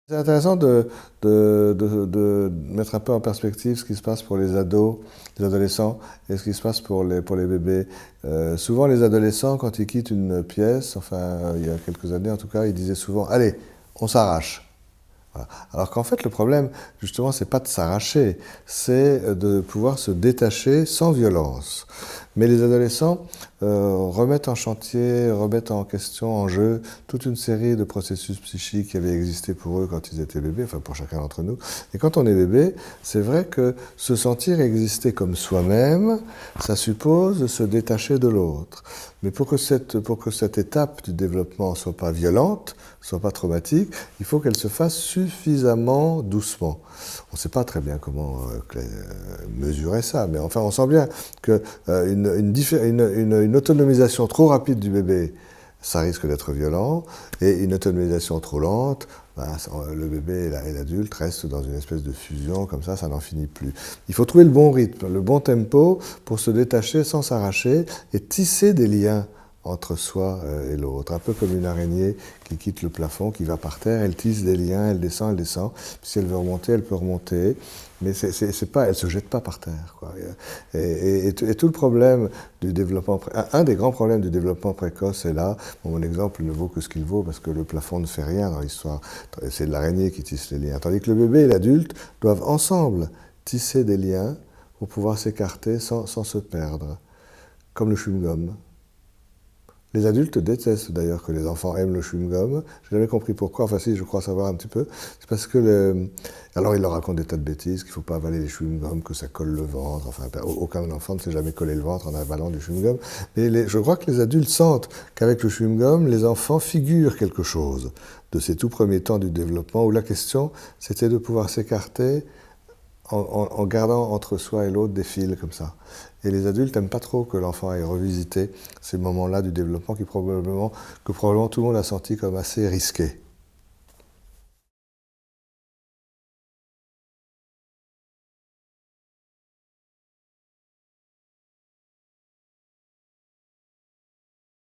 C'est intéressant de mettre un peu en perspective ce qui se passe pour les ados, les adolescents, et ce qui se passe pour les bébés. Souvent, les adolescents, quand ils quittent une pièce, enfin, il y a quelques années en tout cas, ils disaient souvent, allez, on s'arrache. Voilà. Alors qu'en fait, le problème, justement, c'est pas de s'arracher, c'est de pouvoir se détacher sans violence. Mais les adolescents remettent en chantier, remettent en question, en jeu, toute une série de processus psychiques qui avaient existé pour eux quand ils étaient bébés, enfin pour chacun d'entre nous. Et quand on est bébé, c'est vrai que se sentir exister comme soi-même, ça suppose de se détacher de l'autre. Mais pour que cette étape du développement ne soit pas violente, soit pas traumatique, il faut qu'elle se fasse suffisamment doucement. On ne sait pas très bien comment mesurer ça, mais enfin on sent bien qu'une une autonomisation trop rapide du bébé, ça risque d'être violent, et une autonomisation trop lente, ben, le bébé et l'adulte restent dans une espèce de fusion, comme ça n'en finit plus. Il faut trouver le bon rythme, le bon tempo pour se détacher sans s'arracher et tisser des liens entre soi et l'autre. Un peu comme une araignée qui quitte le plafond, qui va par terre, elle tisse des liens, elle descend, elle descend. Puis si elle veut remonter, elle peut remonter. Mais c'est pas, elle ne se jette pas par terre, quoi. Et tout le problème du développement, un des grands problèmes du développement précoce est là. Bon, mon exemple ne vaut que ce qu'il vaut parce que le plafond ne fait rien dans l'histoire. C'est l'araignée qui tisse les liens. Tandis que le bébé et l'adulte doivent ensemble tisser des liens pour pouvoir s'écarter sans se perdre, comme le chewing-gum. Les adultes détestent d'ailleurs que les enfants aiment le chewing-gum. Je n'ai jamais compris pourquoi. Enfin si, je crois savoir un petit peu. C'est parce que alors ils leur racontent des tas de bêtises, qu'il ne faut pas avaler les chewing-gums, que ça colle le ventre. Enfin, aucun enfant ne s'est jamais collé le ventre en avalant du chewing-gum. Mais je crois que les adultes sentent qu'avec le chewing-gum, les enfants figurent quelque chose de ces tout premiers temps du développement où la question, c'était de pouvoir s'écarter en gardant entre soi et l'autre des fils comme ça. Et les adultes n'aiment pas trop que l'enfant aille revisiter ces moments-là du développement que probablement tout le monde a senti comme assez risqués.